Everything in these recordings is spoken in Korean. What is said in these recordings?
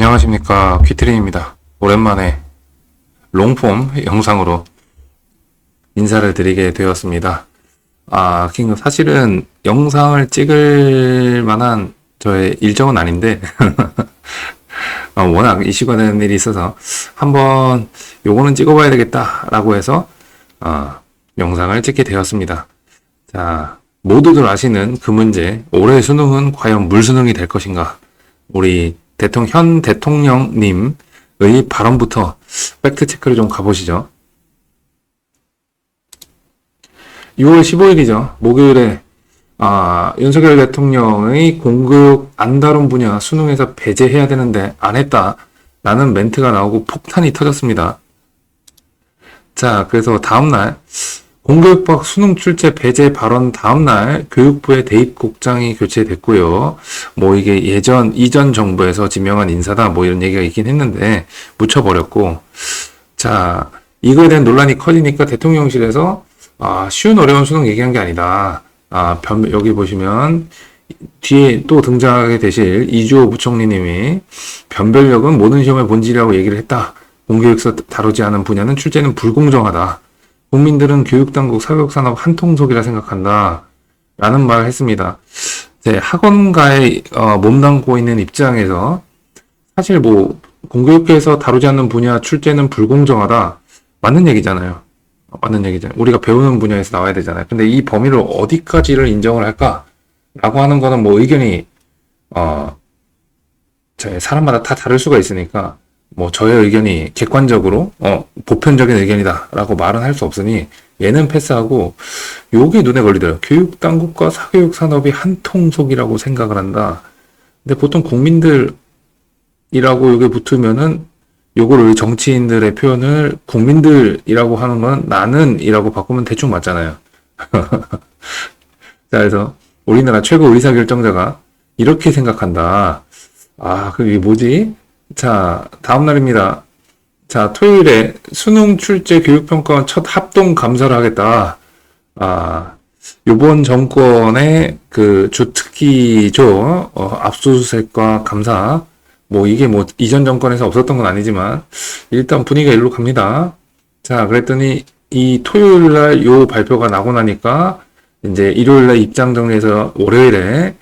안녕하십니까, 귀트린입니다. 오랜만에 롱폼 영상으로 인사를 드리게 되었습니다. 사실은 영상을 찍을 만한 저의 일정은 아닌데 워낙 이슈가 되는 일이 있어서 한번 요거는 찍어봐야 되겠다라고 해서 영상을 찍게 되었습니다. 자, 모두들 아시는 그 문제, 올해 수능은 과연 물수능이 될 것인가? 우리 현 대통령님의 발언부터 팩트체크를 좀 가보시죠. 6월 15일이죠. 목요일에 윤석열 대통령의 공교육 안 다룬 분야 수능에서 배제해야 되는데 안 했다라는 멘트가 나오고 폭탄이 터졌습니다. 자, 그래서 다음날 공교육학 수능 출제 배제 발언 다음날 교육부의 대입국장이 교체됐고요. 이게 이전 정부에서 지명한 인사다 이런 얘기가 있긴 했는데 묻혀버렸고, 자, 이거에 대한 논란이 커지니까 대통령실에서 쉬운 어려운 수능 얘기한 게 아니다. 여기 보시면 뒤에 또 등장하게 되실 이주호 부총리님이 변별력은 모든 시험의 본질이라고 얘기를 했다. 공교육에서 다루지 않은 분야는 출제는 불공정하다. 국민들은 교육당국, 사교육산업 한통속이라 생각한다. 라는 말을 했습니다. 학원가에 몸담고 있는 입장에서 사실 공교육에서 다루지 않는 분야 출제는 불공정하다. 맞는 얘기잖아요. 우리가 배우는 분야에서 나와야 되잖아요. 근데 이 범위를 어디까지를 인정을 할까? 라고 하는 거는 의견이, 사람마다 다 다를 수가 있으니까, 저의 의견이 객관적으로, 보편적인 의견이다. 라고 말은 할 수 없으니, 얘는 패스하고, 요게 눈에 걸리더라고요. 교육당국과 사교육산업이 한 통속이라고 생각을 한다. 근데 보통 국민들이라고 요게 붙으면은, 요거를 정치인들의 표현을 국민들이라고 하는 건 나는이라고 바꾸면 대충 맞잖아요. 자, 그래서 우리나라 최고 의사결정자가 이렇게 생각한다. 그게 뭐지? 자, 다음 날입니다. 자, 토요일에 수능 출제 교육평가원 첫 합동 감사를 하겠다. 요번 정권의 주특기죠. 압수수색과 감사. 이게 이전 정권에서 없었던 건 아니지만, 일단 분위기가 일로 갑니다. 자, 그랬더니, 이 토요일 날 요 발표가 나고 나니까, 이제 일요일 날 입장 정리해서 월요일에,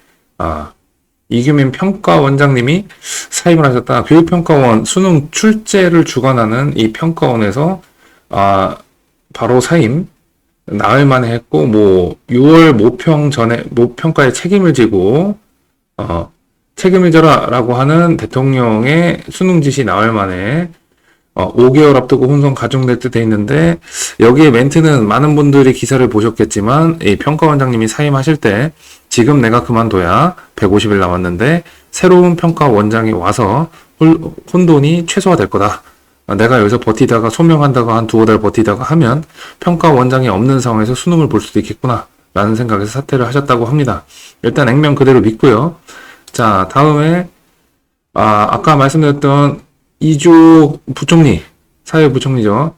이규민 평가원장님이 사임을 하셨다. 교육평가원 수능 출제를 주관하는 이 평가원에서, 바로 사임, 나흘 만에 했고, 6월 모평가에 책임을 지고, 책임을 져라 라고 하는 대통령의 수능 지시 나흘 만에 5개월 앞두고 혼선 가중될 듯 돼 있는데, 여기에 멘트는 많은 분들이 기사를 보셨겠지만 이 평가원장님이 사임하실 때 지금 내가 그만둬야 150일 남았는데 새로운 평가원장이 와서 혼돈이 최소화될 거다. 내가 여기서 버티다가 소명한다가 한 두어 달 버티다가 하면 평가원장이 없는 상황에서 수능을 볼 수도 있겠구나 라는 생각에서 사퇴를 하셨다고 합니다. 일단 액면 그대로 믿고요. 자, 다음에, 아까 말씀드렸던 이주호 부총리, 사회부총리죠.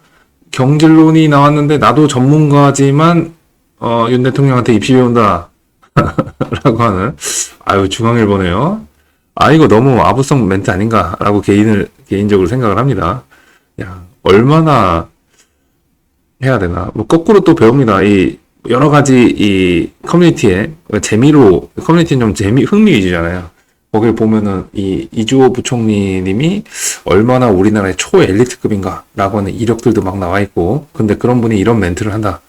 경질론이 나왔는데, 나도 전문가지만, 윤 대통령한테 입시 배운다. 라고 하는, 중앙일보네요. 이거 너무 아부성 멘트 아닌가? 라고 개인적으로 생각을 합니다. 야, 얼마나 해야 되나? 거꾸로 또 배웁니다. 여러 가지 커뮤니티에 커뮤니티는 좀 흥미 위주잖아요. 거길 보면은 이주호 부총리님이 얼마나 우리나라의 초엘리트급인가 라고 하는 이력들도 막 나와 있고, 근데 그런 분이 이런 멘트를 한다.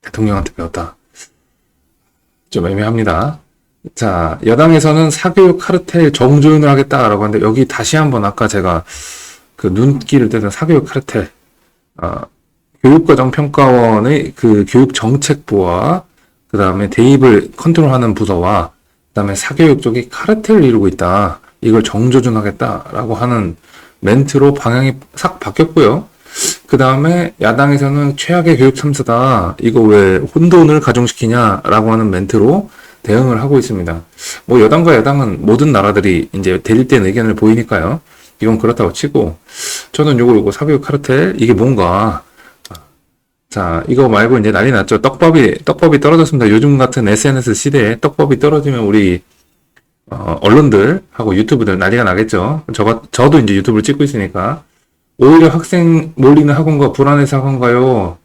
대통령한테 배웠다. 좀 애매합니다. 자, 여당에서는 사교육 카르텔 정조윤을 하겠다라고 하는데, 여기 다시 한번 아까 제가 눈길을 떼던 사교육 카르텔, 교육과정평가원의 교육정책부와 그 다음에 대입을 컨트롤하는 부서와 그 다음에 사교육 쪽이 카르텔을 이루고 있다. 이걸 정조준하겠다라고 하는 멘트로 방향이 싹 바뀌었고요. 그 다음에 야당에서는 최악의 교육 참사다. 이거 왜 혼돈을 가중시키냐라고 하는 멘트로 대응을 하고 있습니다. 여당과 야당은 모든 나라들이 이제 대립된 의견을 보이니까요. 이건 그렇다고 치고, 저는 요거 사교육 카르텔 이게 뭔가, 자, 이거 말고 이제 난리 났죠. 떡밥이 떨어졌습니다. 요즘 같은 SNS 시대에 떡밥이 떨어지면 우리 언론들하고 유튜브들 난리가 나겠죠. 저도 이제 유튜브를 찍고 있으니까. 오히려 학생 몰리는 학원과 불안해서 학원가요.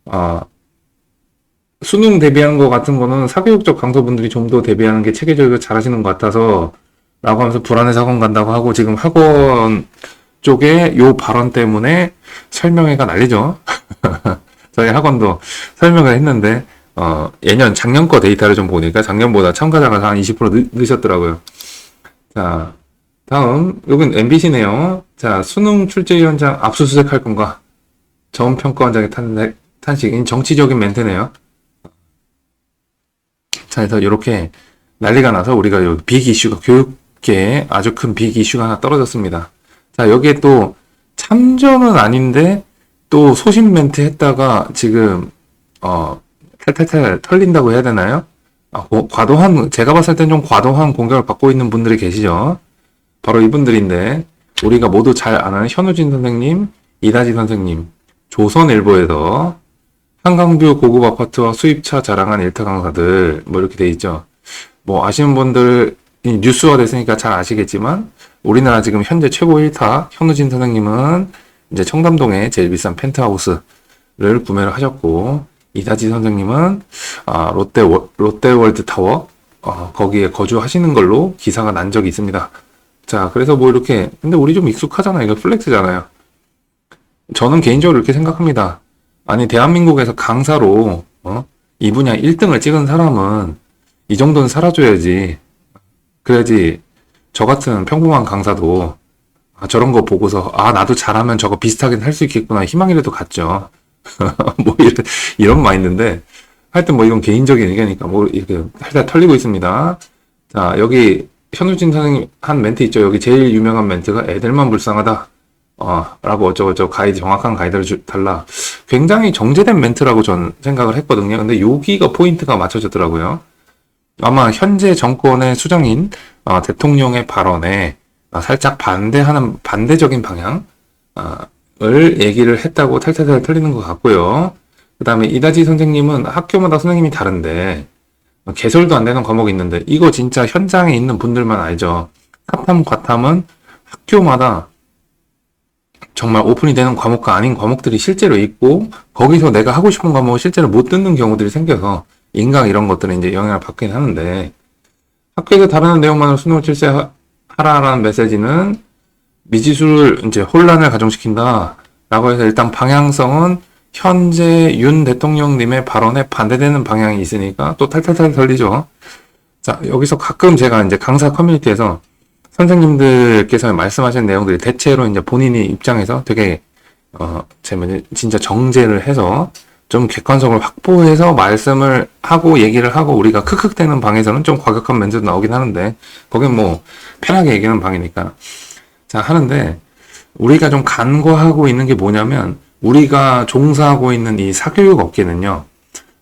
아, 수능 대비하는 것 같은 거는 사교육적 강사분들이 좀 더 대비하는 게 체계적이고 잘하시는 것 같아서 라고 하면서 불안해서 학원 간다고 하고 지금 학원 쪽에 요 발언 때문에 설명회가 난리죠. 저희 학원도 설명을 했는데 작년 거 데이터를 좀 보니까 작년보다 참가자가 한 20% 늦으셨더라고요. 자, 다음 여긴 MBC네요. 자, 수능 출제위원장 압수수색 할 건가? 전 평가원장의 탄식. 정치적인 멘트네요. 자, 그래서 이렇게 난리가 나서 우리가 요 빅 이슈가 교육계에 아주 큰 빅 이슈가 하나 떨어졌습니다. 자, 여기에 또 참전은 아닌데 또 소신 멘트 했다가 지금 탈탈탈 털린다고 해야 되나요? 과도한, 제가 봤을 땐 좀 과도한 공격을 받고 있는 분들이 계시죠. 바로 이분들인데 우리가 모두 잘 아는 현우진 선생님, 이다지 선생님, 조선일보에서 한강뷰 고급 아파트와 수입차 자랑한 일타 강사들 뭐 이렇게 돼 있죠. 뭐 아시는 분들 뉴스화 됐으니까 잘 아시겠지만 우리나라 지금 현재 최고 일타 현우진 선생님은 이제 청담동에 제일 비싼 펜트하우스를 구매를 하셨고 이다지 선생님은 롯데월드 타워 거기에 거주하시는 걸로 기사가 난 적이 있습니다. 자, 그래서 뭐 이렇게 근데 우리 좀 익숙하잖아요. 이거 플렉스잖아요. 저는 개인적으로 이렇게 생각합니다. 아니 대한민국에서 강사로 이 분야 1등을 찍은 사람은 이 정도는 살아줘야지. 그래야지 저 같은 평범한 강사도 저런 거 보고서 나도 잘하면 저거 비슷하게 할 수 있겠구나 희망이라도 갖죠. 뭐 이런 마인드인데 하여튼 뭐 이건 개인적인 의견이니까 뭐 이렇게 살짝 털리고 있습니다. 자, 여기 현우진 선생님 한 멘트 있죠. 여기 제일 유명한 멘트가 애들만 불쌍하다. 라고 어쩌고저쩌고 정확한 가이드를 달라. 굉장히 정제된 멘트라고 저는 생각을 했거든요. 근데 여기가 포인트가 맞춰졌더라고요. 아마 현재 정권의 수장인 대통령의 발언에 살짝 반대적인 방향을 얘기를 했다고 탈탈탈 털리는 것 같고요. 그 다음에 이다지 선생님은 학교마다 선생님이 다른데 개설도 안 되는 과목이 있는데 이거 진짜 현장에 있는 분들만 알죠. 사탐, 과탐은 학교마다 정말 오픈이 되는 과목과 아닌 과목들이 실제로 있고 거기서 내가 하고 싶은 과목을 실제로 못 듣는 경우들이 생겨서 인강 이런 것들은 이제 영향을 받긴 하는데 학교에서 다루는 내용만으로 수능을 출제하라라는 메시지는 미지수를 이제 혼란을 가중시킨다 라고 해서 일단 방향성은 현재 윤 대통령님의 발언에 반대되는 방향이 있으니까 또 탈탈탈 털리죠. 자, 여기서 가끔 제가 이제 강사 커뮤니티에서 선생님들께서 말씀하신 내용들이 대체로 이제 본인이 입장에서 되게 진짜 정제를 해서 좀 객관성을 확보해서 말씀을 하고 얘기를 하고 우리가 크크대는 방에서는 좀 과격한 멘트도 나오긴 하는데 거긴 뭐 편하게 얘기하는 방이니까 자 하는데 우리가 좀 간과하고 있는 게 뭐냐면 우리가 종사하고 있는 이 사교육 업계는요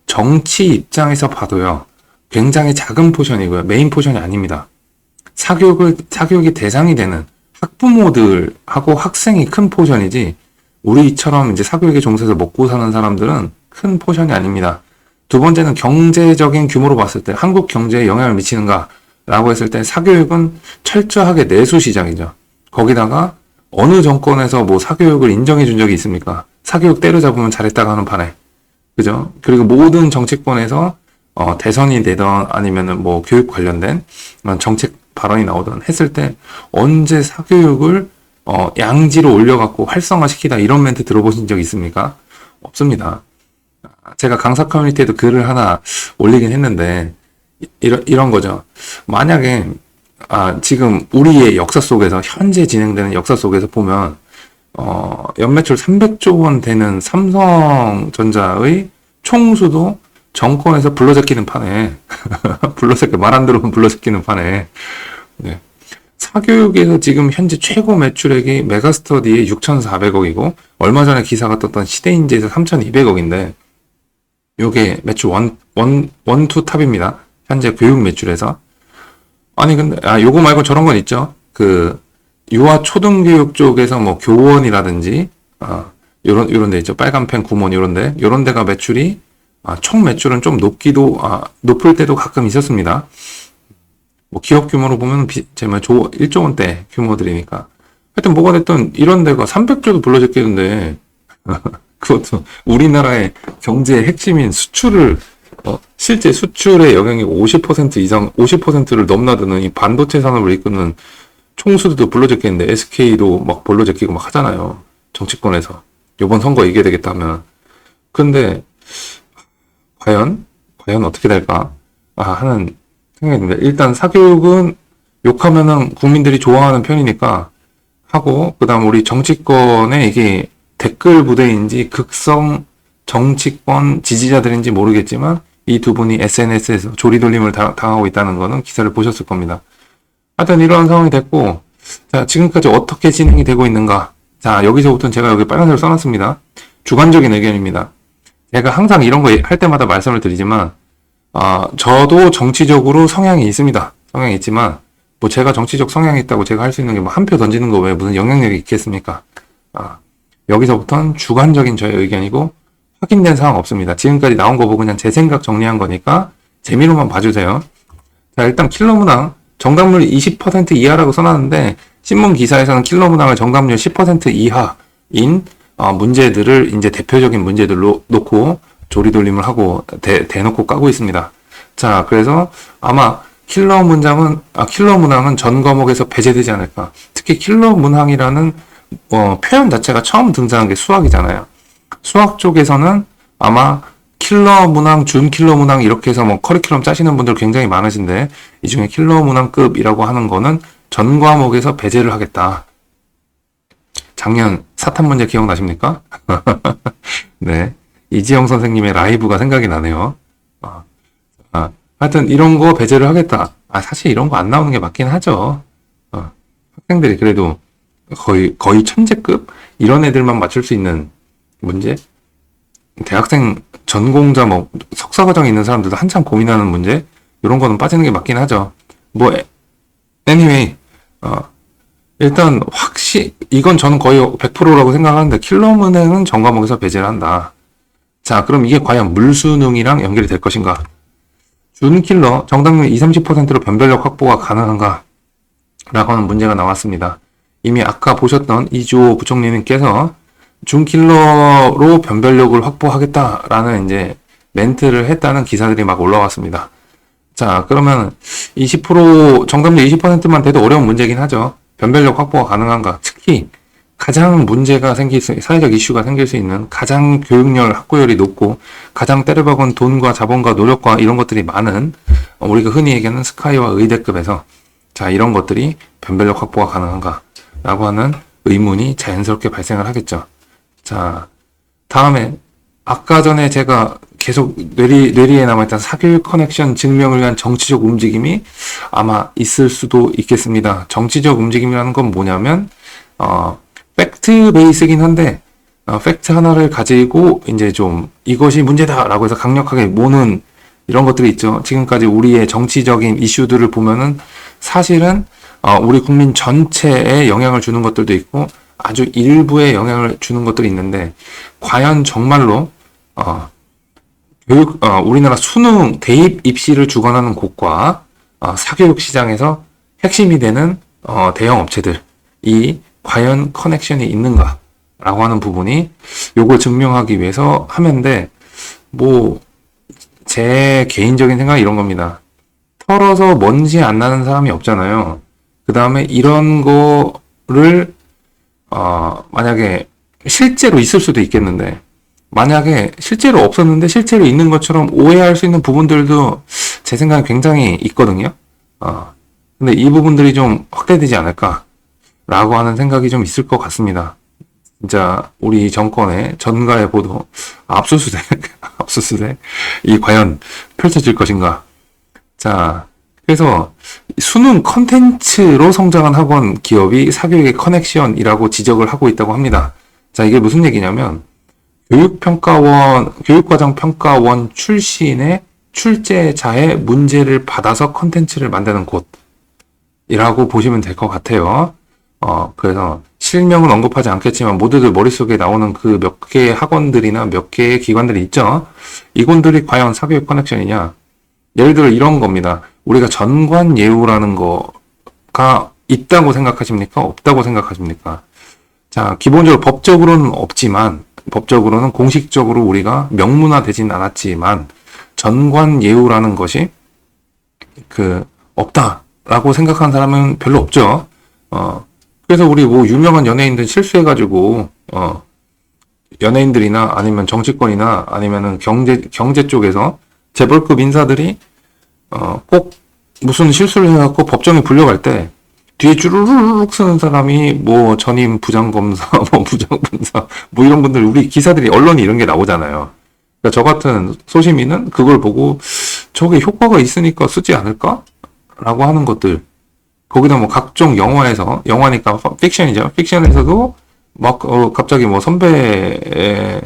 정치 입장에서 봐도요 굉장히 작은 포션이고요 메인 포션이 아닙니다. 사교육이 대상이 되는 학부모들하고 학생이 큰 포션이지 우리처럼 이제 사교육에 종사해서 먹고 사는 사람들은 큰 포션이 아닙니다. 두 번째는 경제적인 규모로 봤을 때 한국 경제에 영향을 미치는가라고 했을 때 사교육은 철저하게 내수 시장이죠. 거기다가 어느 정권에서 뭐 사교육을 인정해 준 적이 있습니까? 사교육 때려잡으면 잘했다가 하는 판에. 그죠? 그리고 모든 정치권에서 대선이 되던 아니면은 뭐 교육 관련된 정책 발언이 나오던 했을 때 언제 사교육을 양지로 올려갖고 활성화시키다 이런 멘트 들어보신 적 있습니까? 없습니다. 제가 강사 커뮤니티에도 글을 하나 올리긴 했는데 이런 거죠. 만약에 지금 우리의 역사 속에서 현재 진행되는 역사 속에서 보면 연매출 300조 원 되는 삼성전자의 총수도 정권에서 불러제끼는 판에 말 안 들으면 불러제끼는 판에 네. 사교육에서 지금 현재 최고 매출액이 메가스터디에 6,400억이고 얼마 전에 기사가 떴던 시대인재에서 3,200억인데 요게 매출 원투 탑입니다. 현재 교육 매출에서. 아니 근데 요거 말고 저런 건 있죠. 그 유아 초등교육 쪽에서 뭐 교원이라든지 요런 데 있죠. 빨간펜 구몬 요런 데가 매출이 총 매출은 좀 높을 때도 가끔 있었습니다. 뭐 기업 규모로 보면 정말 1조 원대 규모들이니까. 하여튼 뭐가 됐든 이런 데가 300조도 불러제끼는데 그것도 우리나라의 경제의 핵심인 수출을 실제 수출의 영향이 50% 이상, 50%를 넘나드는 이 반도체 산업을 이끄는 총수들도 불러제끼는데 SK도 막 불러제끼고 막 하잖아요. 정치권에서. 이번 선거 이겨야 되겠다 하면. 근데 과연 어떻게 될까? 하는 생각이 듭니다. 일단 사교육은 욕하면은 국민들이 좋아하는 편이니까 하고, 그 다음 우리 정치권에 이게 댓글 부대인지 극성 정치권 지지자들인지 모르겠지만 이 두 분이 SNS에서 조리돌림을 당하고 있다는 거는 기사를 보셨을 겁니다. 하여튼 이러한 상황이 됐고, 자, 지금까지 어떻게 진행이 되고 있는가? 자, 여기서부터는 제가 여기 빨간색으로 써놨습니다. 주관적인 의견입니다. 제가 항상 이런 거 할 때마다 말씀을 드리지만, 저도 정치적으로 성향이 있습니다. 성향이 있지만, 뭐 제가 정치적 성향이 있다고 제가 할 수 있는 게 뭐 한 표 던지는 거 외에 무슨 영향력이 있겠습니까? 여기서부터는 주관적인 저의 의견이고, 확인된 사항 없습니다. 지금까지 나온 거 보고 그냥 제 생각 정리한 거니까, 재미로만 봐주세요. 자, 일단 킬러 문항, 정답률 20% 이하라고 써놨는데, 신문 기사에서는 킬러 문항을 정답률 10% 이하인 문제들을 이제 대표적인 문제들로 놓고 조리돌림을 하고 대놓고 까고 있습니다. 자, 그래서 아마 킬러 문항은 전 과목에서 배제되지 않을까. 특히 킬러 문항이라는 표현 자체가 처음 등장한 게 수학이잖아요. 수학 쪽에서는 아마 킬러 문항, 준 킬러 문항 이렇게 해서 뭐 커리큘럼 짜시는 분들 굉장히 많으신데 이 중에 킬러 문항급이라고 하는 거는 전 과목에서 배제를 하겠다. 작년 사탄 문제 기억나십니까? 네. 이지영 선생님의 라이브가 생각이 나네요. 하여튼 이런 거 배제를 하겠다. 사실 이런 거 안 나오는 게 맞긴 하죠. 학생들이 그래도 거의 천재급? 이런 애들만 맞출 수 있는 문제? 대학생 전공자 뭐 석사과정에 있는 사람들도 한참 고민하는 문제? 이런 거는 빠지는 게 맞긴 하죠. 뭐 anyway, 일단 이건 저는 거의 100%라고 생각하는데 킬러 문항은 전 과목에서 배제를 한다. 자, 그럼 이게 과연 물수능이랑 연결이 될 것인가? 준 킬러 정답률 20-30%로 변별력 확보가 가능한가? 라고 하는 문제가 나왔습니다. 이미 아까 보셨던 이주호 부총리님께서 준 킬러로 변별력을 확보하겠다라는 이제 멘트를 했다는 기사들이 막 올라왔습니다. 자, 그러면 정답률 20%만 돼도 어려운 문제긴 하죠. 변별력 확보가 가능한가? 특히 가장 문제가 사회적 이슈가 생길 수 있는 가장 교육열, 학구열이 높고 가장 때려박은 돈과 자본과 노력과 이런 것들이 많은 우리가 흔히 얘기하는 스카이와 의대급에서 자, 이런 것들이 변별력 확보가 가능한가? 라고 하는 의문이 자연스럽게 발생을 하겠죠. 자, 다음에 아까 전에 제가 계속 뇌리에 남아있던 사교육 커넥션 증명을 위한 정치적 움직임이 아마 있을 수도 있겠습니다. 정치적 움직임이라는 건 뭐냐면 팩트 베이스긴 한데 팩트 하나를 가지고 이제 좀 이것이 문제다라고 해서 강력하게 모는 이런 것들이 있죠. 지금까지 우리의 정치적인 이슈들을 보면은 사실은 우리 국민 전체에 영향을 주는 것들도 있고 아주 일부에 영향을 주는 것들이 있는데 과연 정말로 우리나라 수능 대입 입시를 주관하는 곳과 사교육 시장에서 핵심이 되는 대형 업체들이 과연 커넥션이 있는가 라고 하는 부분이 요걸 증명하기 위해서 하면데 뭐 제 개인적인 생각이 이런 겁니다. 털어서 먼지 안 나는 사람이 없잖아요. 그 다음에 이런 거를 만약에 실제로 있을 수도 있겠는데 만약에 실제로 없었는데 실제로 있는 것처럼 오해할 수 있는 부분들도 제 생각에 굉장히 있거든요. 근데 이 부분들이 좀 확대되지 않을까 라고 하는 생각이 좀 있을 것 같습니다. 진짜 우리 정권의 전가의 보도 압수수색이 과연 펼쳐질 것인가. 자, 그래서 수능 컨텐츠로 성장한 학원 기업이 사교육의 커넥션이라고 지적을 하고 있다고 합니다. 자, 이게 무슨 얘기냐면 교육과정평가원 출신의 출제자의 문제를 받아서 컨텐츠를 만드는 곳이라고 보시면 될 것 같아요. 그래서 실명은 언급하지 않겠지만 모두들 머릿속에 나오는 그 몇 개의 학원들이나 몇 개의 기관들이 있죠. 이곳들이 과연 사교육 커넥션이냐? 예를 들어 이런 겁니다. 우리가 전관예우라는 거가 있다고 생각하십니까? 없다고 생각하십니까? 자, 기본적으로 법적으로는 없지만, 법적으로는 공식적으로 우리가 명문화되진 않았지만, 전관예우라는 것이 없다라고 생각하는 사람은 별로 없죠. 그래서 우리 뭐 유명한 연예인들 실수해가지고, 연예인들이나 아니면 정치권이나 아니면은 경제 쪽에서 재벌급 인사들이, 꼭 무슨 실수를 해갖고 법정에 불려갈 때, 뒤에 쭈루루룩 쓰는 사람이 뭐 전임 부장검사, 뭐 부장판사, 뭐 이런 분들, 우리 기사들이, 언론이 이런 게 나오잖아요. 그러니까 저 같은 소시민은 그걸 보고 저게 효과가 있으니까 쓰지 않을까? 라고 하는 것들. 거기다 뭐 각종 영화니까 픽션이죠. 픽션에서도 막, 갑자기 뭐 선배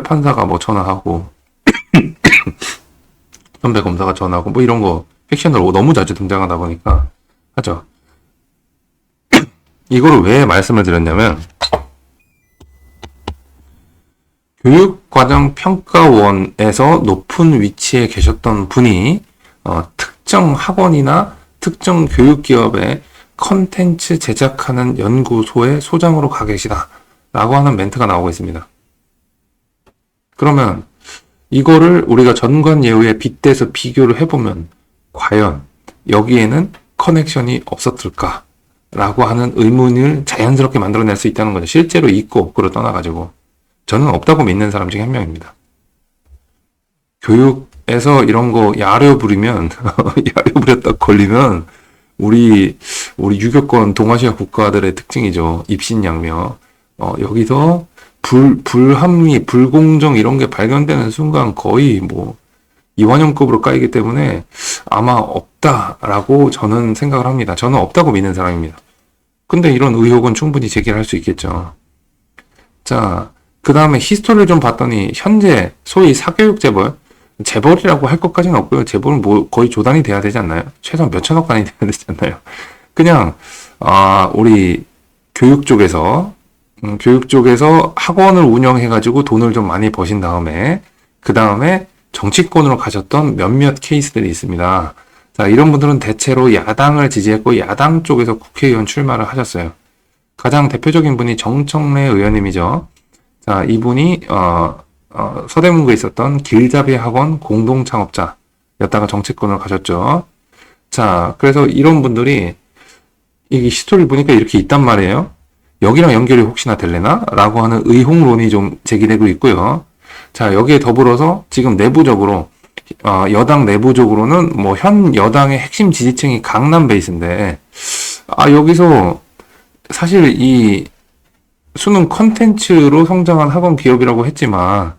판사가 뭐 전화하고, 선배 검사가 전화하고, 뭐 이런 거 픽션으로 너무 자주 등장하다 보니까 하죠. 이거를 왜 말씀을 드렸냐면, 교육과정평가원에서 높은 위치에 계셨던 분이 특정 학원이나 특정 교육기업의 컨텐츠 제작하는 연구소의 소장으로 가 계시다 라고 하는 멘트가 나오고 있습니다. 그러면 이거를 우리가 전관예우에 빗대서 비교를 해보면 과연 여기에는 커넥션이 없었을까 라고 하는 의문을 자연스럽게 만들어낼 수 있다는 거죠. 실제로 있고 없고를 떠나가지고 저는 없다고 믿는 사람 중에 한 명입니다. 교육에서 이런 거 야려 부리면 야려 부렸다 걸리면 우리 유교권 동아시아 국가들의 특징이죠. 입신양명. 여기서 불합리, 불공정 이런 게 발견되는 순간 거의 뭐 이완용급으로 까이기 때문에 아마 없다라고 저는 생각을 합니다. 저는 없다고 믿는 사람입니다. 근데 이런 의혹은 충분히 제기를 할 수 있겠죠. 자, 그 다음에 히스토리를 좀 봤더니 현재 소위 사교육 재벌이라고 할 것까지는 없고요. 재벌은 뭐 거의 조단이 돼야 되지 않나요? 최소한 몇천억 단위 돼야 되지 않나요? 그냥 우리 교육 쪽에서 학원을 운영해가지고 돈을 좀 많이 버신 다음에 그 다음에 정치권으로 가셨던 몇몇 케이스들이 있습니다. 자, 이런 분들은 대체로 야당을 지지했고 야당 쪽에서 국회의원 출마를 하셨어요. 가장 대표적인 분이 정청래 의원님이죠. 자, 이분이 서대문구에 있었던 길잡이 학원 공동 창업자였다가 정치권을 가셨죠. 자, 그래서 이런 분들이 이게 히스토리를 보니까 이렇게 있단 말이에요. 여기랑 연결이 혹시나 될래나? 라고 하는 의혹론이 좀 제기되고 있고요. 자, 여기에 더불어서 지금 내부적으로 여당 내부적으로는 뭐 현 여당의 핵심 지지층이 강남 베이스인데 여기서 사실 이 수능 컨텐츠로 성장한 학원 기업이라고 했지만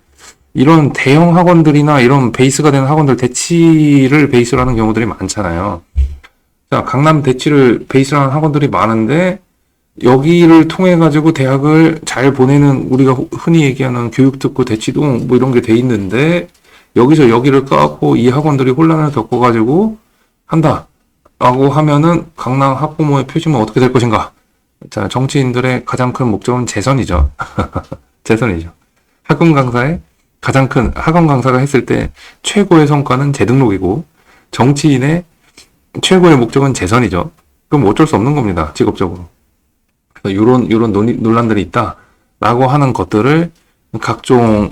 이런 대형 학원들이나 이런 베이스가 되는 학원들 대치를 베이스로 하는 경우들이 많잖아요. 자, 강남 대치를 베이스로 하는 학원들이 많은데 여기를 통해 가지고 대학을 잘 보내는 우리가 흔히 얘기하는 교육특구 대치동 뭐 이런 게 돼 있는데 여기서 여기를 까고 이 학원들이 혼란을 겪어가지고 한다라고 하면은 강남 학부모의 표심은 어떻게 될 것인가? 자, 정치인들의 가장 큰 목적은 재선이죠. 재선이죠. 학원 강사가 했을 때 최고의 성과는 재등록이고 정치인의 최고의 목적은 재선이죠. 그럼 어쩔 수 없는 겁니다. 직업적으로. 이런 논란들이 있다라고 하는 것들을 각종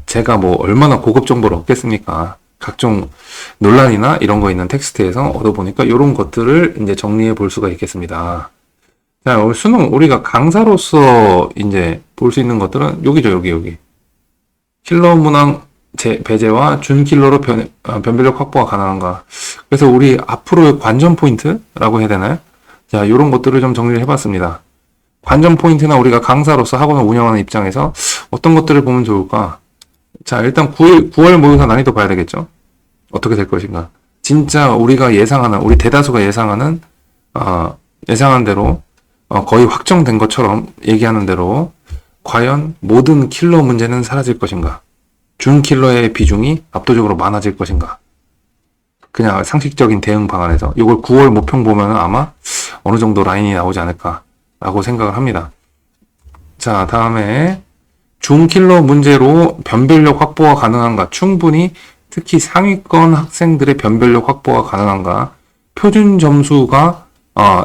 제가 뭐 얼마나 고급 정보를 얻겠습니까? 각종 논란이나 이런 거 있는 텍스트에서 얻어보니까 이런 것들을 이제 정리해 볼 수가 있겠습니다. 자, 수능 우리가 강사로서 이제 볼 수 있는 것들은 여기죠, 여기. 킬러 문항 배제와 준킬러로 변별력 확보가 가능한가. 그래서 우리 앞으로의 관전 포인트라고 해야 되나요? 자, 이런 것들을 좀 정리를 해봤습니다. 관전 포인트나 우리가 강사로서 학원을 운영하는 입장에서 어떤 것들을 보면 좋을까? 자, 일단 9월 모의고사 난이도 봐야 되겠죠? 어떻게 될 것인가? 진짜 우리가 예상하는, 우리 대다수가 예상하는 대로, 거의 확정된 것처럼 얘기하는 대로, 과연 모든 킬러 문제는 사라질 것인가? 준킬러의 비중이 압도적으로 많아질 것인가? 그냥 상식적인 대응 방안에서. 이걸 9월 모평 보면은 아마 어느 정도 라인이 나오지 않을까라고 생각을 합니다. 자, 다음에 준킬러 문제로 변별력 확보가 가능한가? 충분히 특히 상위권 학생들의 변별력 확보가 가능한가, 표준 점수가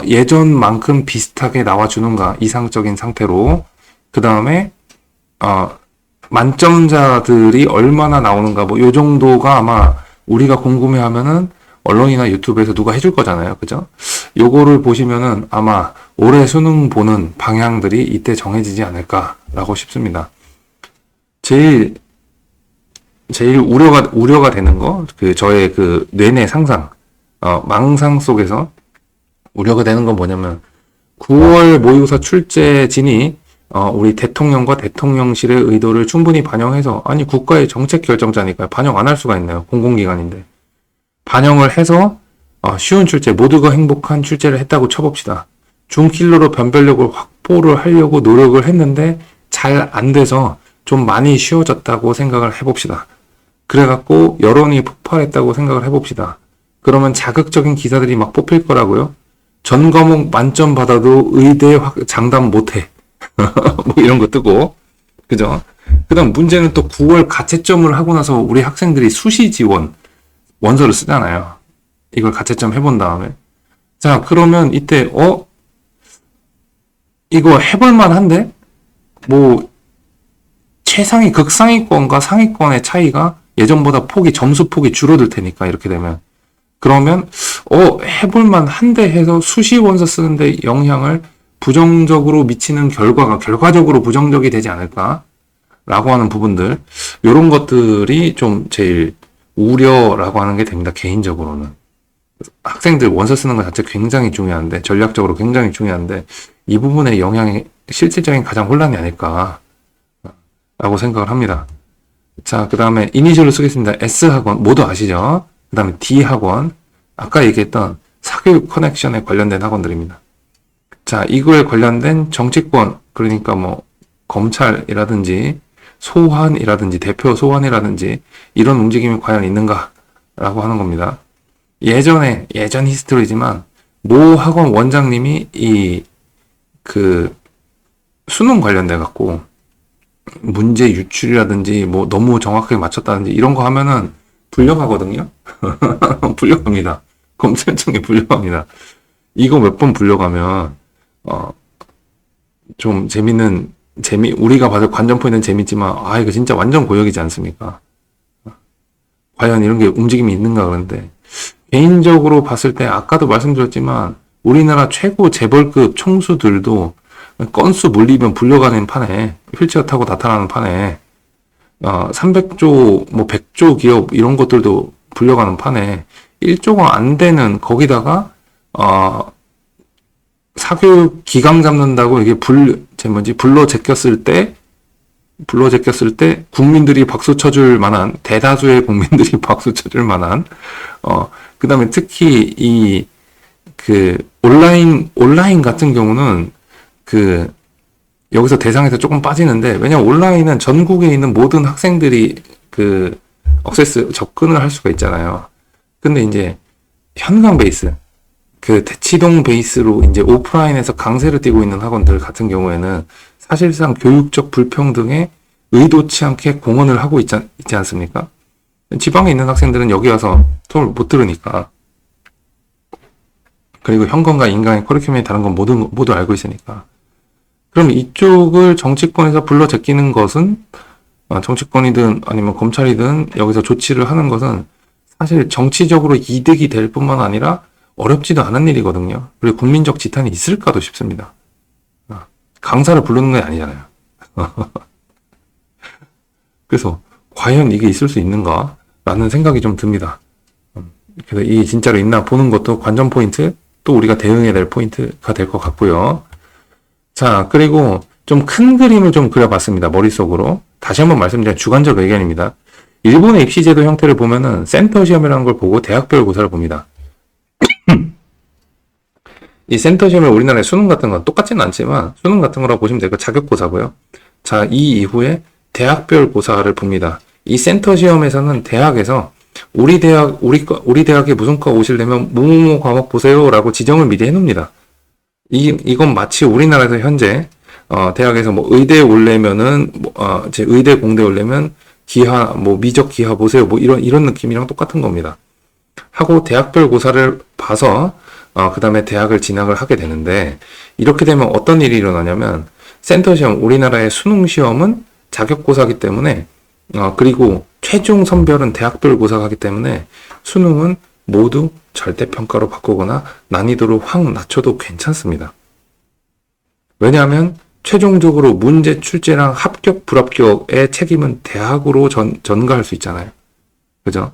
예전만큼 비슷하게 나와주는가, 이상적인 상태로, 그 다음에 만점자들이 얼마나 나오는가, 뭐 요 정도가 아마 우리가 궁금해하면은 언론이나 유튜브에서 누가 해줄 거잖아요, 그죠? 요거를 보시면은 아마 올해 수능 보는 방향들이 이때 정해지지 않을까라고 싶습니다. 제일 우려가 되는 거, 저의 뇌내 상상, 망상 속에서 우려가 되는 건 뭐냐면, 9월 모의고사 출제진이, 우리 대통령과 대통령실의 의도를 충분히 반영해서, 아니, 국가의 정책 결정자니까요. 반영 안 할 수가 있나요? 공공기관인데. 반영을 해서, 쉬운 출제, 모두가 행복한 출제를 했다고 쳐봅시다. 준킬러로 변별력을 확보를 하려고 노력을 했는데, 잘 안 돼서 좀 많이 쉬워졌다고 생각을 해봅시다. 그래갖고 여론이 폭발했다고 생각을 해봅시다. 그러면 자극적인 기사들이 막 뽑힐 거라고요. 전 과목 만점 받아도 의대 장담 못해. 뭐 이런 거 뜨고, 그죠? 그 다음 문제는 또 9월 가채점을 하고 나서 우리 학생들이 수시 지원 원서를 쓰잖아요. 이걸 가채점 해본 다음에. 자, 그러면 이때, 이거 해볼만 한데? 뭐, 최상위 극상위권과 상위권의 차이가 예전보다 점수 폭이 줄어들 테니까, 이렇게 되면. 그러면, 해볼만 한데 해서 수시 원서 쓰는데 영향을 부정적으로 미치는 결과적으로 부정적이 되지 않을까? 라고 하는 부분들, 요런 것들이 좀 제일 우려라고 하는 게 됩니다, 개인적으로는. 학생들 원서 쓰는 것 자체 굉장히 중요한데, 전략적으로 굉장히 중요한데, 이 부분의 영향이 실질적인 가장 혼란이 아닐까, 라고 생각을 합니다. 자, 그 다음에 이니셜로 쓰겠습니다. S학원, 모두 아시죠? 그 다음에 D학원, 아까 얘기했던 사교육 커넥션에 관련된 학원들입니다. 자, 이거에 관련된 정치권, 그러니까 뭐, 검찰이라든지, 소환이라든지, 대표 소환이라든지, 이런 움직임이 과연 있는가? 라고 하는 겁니다. 예전 히스토리지만, 모 학원 원장님이 수능 관련돼갖고, 문제 유출이라든지, 뭐, 너무 정확하게 맞췄다든지, 이런 거 하면은, 불려가거든요? 불려갑니다. 검찰청에 불려갑니다. 이거 몇 번 불려가면, 좀 우리가 봐도 관전 포인트는 재밌지만, 이거 진짜 완전 고역이지 않습니까? 과연 이런 게 움직임이 있는가 그런데, 개인적으로 봤을 때, 아까도 말씀드렸지만, 우리나라 최고 재벌급 총수들도 건수 물리면 불려가는 판에, 휠체어 타고 나타나는 판에, 300조, 뭐 100조 기업 이런 것들도 불려가는 판에 1조가 안 되는 거기다가 사교육 기강 잡는다고 이게 불러 제꼈을 때 국민들이 박수 쳐줄 만한, 대다수의 국민들이 박수 쳐줄 만한, 그 다음에 특히 온라인 같은 경우는 여기서 대상에서 조금 빠지는데, 왜냐면 온라인은 전국에 있는 모든 학생들이 접근을 할 수가 있잖아요. 근데 이제 현강 베이스, 대치동 베이스로 이제 오프라인에서 강세를 띠고 있는 학원들 같은 경우에는 사실상 교육적 불평등에 의도치 않게 공헌을 하고 있지 않습니까? 지방에 있는 학생들은 여기 와서 수업을 못 들으니까. 그리고 현건과 인강의 커리큘럼이 다른 건 모두 알고 있으니까. 그럼 이쪽을 정치권에서 불러 제끼는 것은, 정치권이든 아니면 검찰이든 여기서 조치를 하는 것은 사실 정치적으로 이득이 될 뿐만 아니라 어렵지도 않은 일이거든요. 그리고 국민적 지탄이 있을까도 싶습니다. 강사를 부르는 건 아니잖아요. 그래서 과연 이게 있을 수 있는가? 라는 생각이 좀 듭니다. 그래서 이 진짜로 있나 보는 것도 관전 포인트, 또 우리가 대응해야 될 포인트가 될 것 같고요. 자, 그리고 좀 큰 그림을 좀 그려봤습니다. 머릿속으로. 다시 한번 말씀드리면 주관적 의견입니다. 일본의 입시제도 형태를 보면은 센터 시험이라는 걸 보고 대학별 고사를 봅니다. 이 센터 시험에 우리나라의 수능 같은 건 똑같지는 않지만 수능 같은 거라고 보시면 되고 자격고사고요. 자, 이 이후에 대학별 고사를 봅니다. 이 센터 시험에서는 대학에서 우리 대학에 무슨 과 오시려면 뭐뭐 과목 보세요라고 지정을 미리 해놓습니다. 이건 마치 우리나라에서 현재 대학에서 뭐 의대 올려면은 의대 공대 올려면 기하, 뭐 미적 기하 보세요. 뭐 이런 느낌이랑 똑같은 겁니다. 하고 대학별 고사를 봐서 그 다음에 대학을 진학을 하게 되는데, 이렇게 되면 어떤 일이 일어나냐면 센터 시험, 우리나라의 수능 시험은 자격고사기 때문에 그리고 최종 선별은 대학별 고사가기 때문에 수능은 모두 절대평가로 바꾸거나 난이도를 확 낮춰도 괜찮습니다. 왜냐하면 최종적으로 문제 출제랑 합격, 불합격의 책임은 대학으로 전가할 수 있잖아요. 그죠?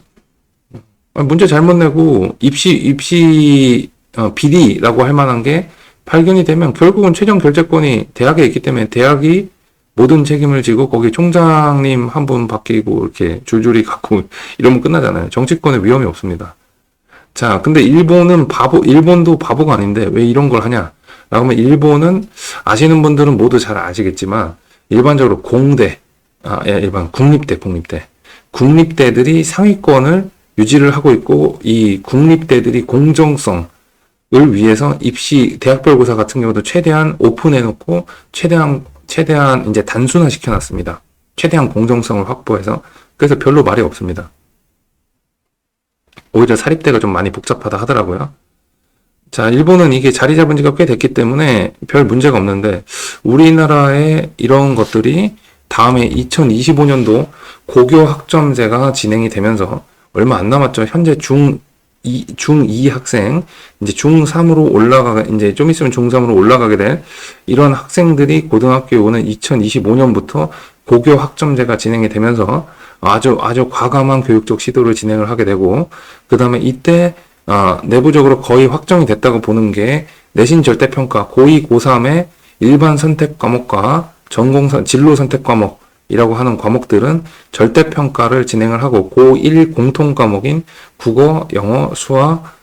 문제 잘못 내고 입시 비리라고 할 만한 게 발견이 되면 결국은 최종 결재권이 대학에 있기 때문에 대학이 모든 책임을 지고 거기 총장님 한 분 바뀌고 이렇게 줄줄이 갖고 이러면 끝나잖아요. 정치권에 위험이 없습니다. 자, 근데 일본도 바보가 아닌데 왜 이런 걸 하냐? 라고 하면 일본은 아시는 분들은 모두 잘 아시겠지만 일반적으로 일반 국립대들이 상위권을 유지를 하고 있고 이 국립대들이 공정성을 위해서 대학별 고사 같은 경우도 최대한 오픈해놓고 최대한 이제 단순화 시켜놨습니다. 최대한 공정성을 확보해서. 그래서 별로 말이 없습니다. 오히려 사립대가 좀 많이 복잡하다 하더라고요. 자, 일본은 이게 자리 잡은 지가 꽤 됐기 때문에 별 문제가 없는데, 우리나라의 이런 것들이 다음에 2025년도 고교 학점제가 진행이 되면서 얼마 안 남았죠. 현재 중2 학생, 이제 중3으로 이제 좀 있으면 중3으로 올라가게 될 이런 학생들이 고등학교에 오는 2025년부터 고교 학점제가 진행이 되면서 아주 과감한 교육적 시도를 진행을 하게 되고, 그 다음에 이때 내부적으로 거의 확정이 됐다고 보는 게 내신 절대평가 고2, 고3의 일반 선택 과목과 진로 선택 과목이라고 하는 과목들은 절대평가를 진행을 하고 고1 공통 과목인 국어, 영어, 수학,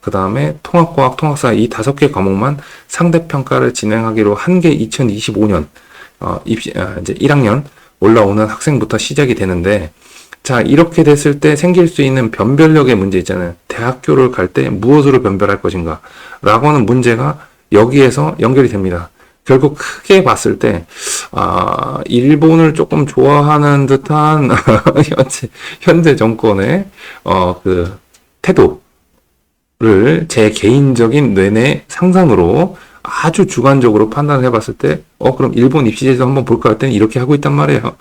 그 다음에 통합과학, 통학사 이 5개 과목만 상대평가를 진행하기로 한 게 2025년 이제 1학년 올라오는 학생부터 시작이 되는데, 자, 이렇게 됐을 때 생길 수 있는 변별력의 문제 있잖아요. 대학교를 갈 때 무엇으로 변별할 것인가 라고 하는 문제가 여기에서 연결이 됩니다. 결국 크게 봤을 때 일본을 조금 좋아하는 듯한 현재 정권의 그 태도를 제 개인적인 뇌내 상상으로 아주 주관적으로 판단을 해봤을 때, 그럼 일본 입시제도 한번 볼까 했더니 이렇게 하고 있단 말이에요.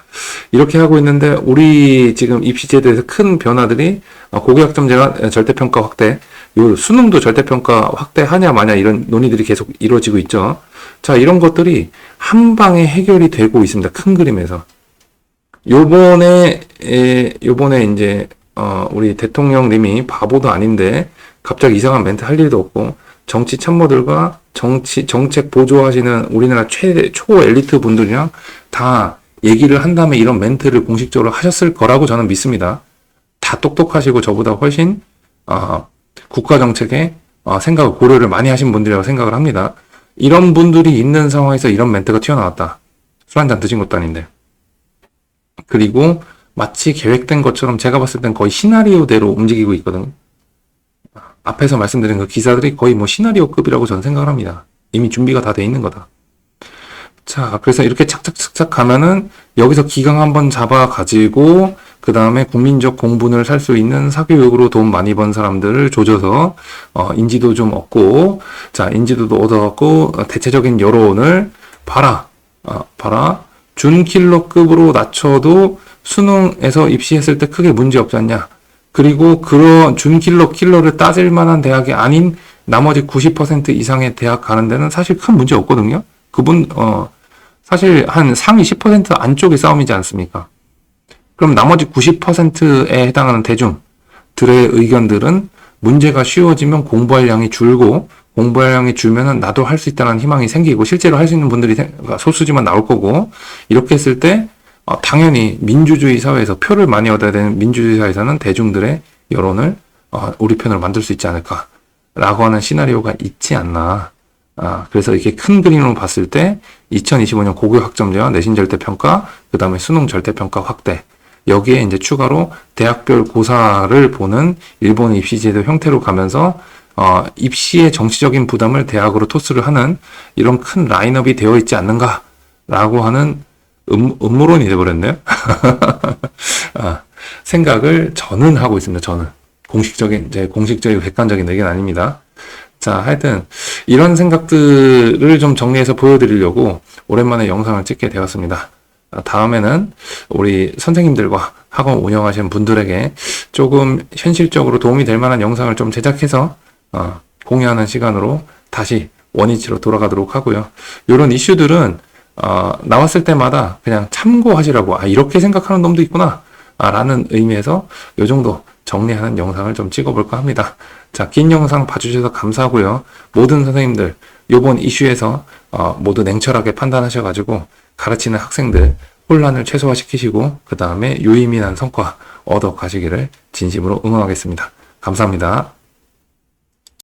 이렇게 하고 있는데, 우리 지금 입시제도에서 큰 변화들이, 고교학점제가 절대평가 확대, 요 수능도 절대평가 확대하냐 마냐 이런 논의들이 계속 이루어지고 있죠. 자, 이런 것들이 한 방에 해결이 되고 있습니다. 큰 그림에서. 요번에 이제, 우리 대통령님이 바보도 아닌데, 갑자기 이상한 멘트 할 일도 없고, 정치 참모들과 정책 보조하시는 우리나라 초 엘리트 분들이랑 다 얘기를 한 다음에 이런 멘트를 공식적으로 하셨을 거라고 저는 믿습니다. 다 똑똑하시고 저보다 훨씬 국가 정책에 생각을 고려를 많이 하신 분들이라고 생각을 합니다. 이런 분들이 있는 상황에서 이런 멘트가 튀어나왔다. 술 한잔 드신 것도 아닌데. 그리고 마치 계획된 것처럼 제가 봤을 땐 거의 시나리오대로 움직이고 있거든요. 앞에서 말씀드린 그 기사들이 거의 뭐 시나리오급이라고 저는 생각을 합니다. 이미 준비가 다 돼 있는 거다. 자, 그래서 이렇게 착착착착 가면은 여기서 기강 한번 잡아가지고 그 다음에 국민적 공분을 살 수 있는 사교육으로 돈 많이 번 사람들을 조져서 인지도 좀 얻고, 자, 인지도도 얻어갖고 대체적인 여론을 봐라. 준킬러급으로 낮춰도 수능에서 입시했을 때 크게 문제 없지 않냐. 그리고 그런 킬러를 따질 만한 대학이 아닌 나머지 90% 이상의 대학 가는 데는 사실 큰 문제 없거든요. 사실 한 상위 10% 안쪽의 싸움이지 않습니까? 그럼 나머지 90%에 해당하는 대중들의 의견들은 문제가 쉬워지면 공부할 양이 줄고, 공부할 양이 줄면은 나도 할 수 있다는 희망이 생기고, 실제로 할 수 있는 분들이 소수지만 나올 거고, 이렇게 했을 때 당연히 민주주의 사회에서 표를 많이 얻어야 되는 민주주의 사회에서는 대중들의 여론을 우리 편으로 만들 수 있지 않을까라고 하는 시나리오가 있지 않나. 그래서 이렇게 큰 그림으로 봤을 때 2025년 고교 학점제와 내신 절대평가, 그 다음에 수능 절대평가 확대, 여기에 이제 추가로 대학별 고사를 보는 일본 입시제도 형태로 가면서 입시의 정치적인 부담을 대학으로 토스를 하는 이런 큰 라인업이 되어 있지 않는가라고 하는 음모론이 돼버렸네요. 아, 생각을 저는 하고 있습니다. 저는. 공식적이고 객관적인 의견 아닙니다. 자, 하여튼, 이런 생각들을 좀 정리해서 보여드리려고 오랜만에 영상을 찍게 되었습니다. 다음에는 우리 선생님들과 학원 운영하시는 분들에게 조금 현실적으로 도움이 될 만한 영상을 좀 제작해서 공유하는 시간으로 다시 원위치로 돌아가도록 하고요. 이런 이슈들은 나왔을 때마다 그냥 참고하시라고, 이렇게 생각하는 놈도 있구나 라는 의미에서 요 정도 정리하는 영상을 좀 찍어볼까 합니다. 자, 긴 영상 봐주셔서 감사하고요. 모든 선생님들 요번 이슈에서 모두 냉철하게 판단하셔가지고 가르치는 학생들 혼란을 최소화시키시고 그 다음에 유의미한 성과 얻어 가시기를 진심으로 응원하겠습니다. 감사합니다.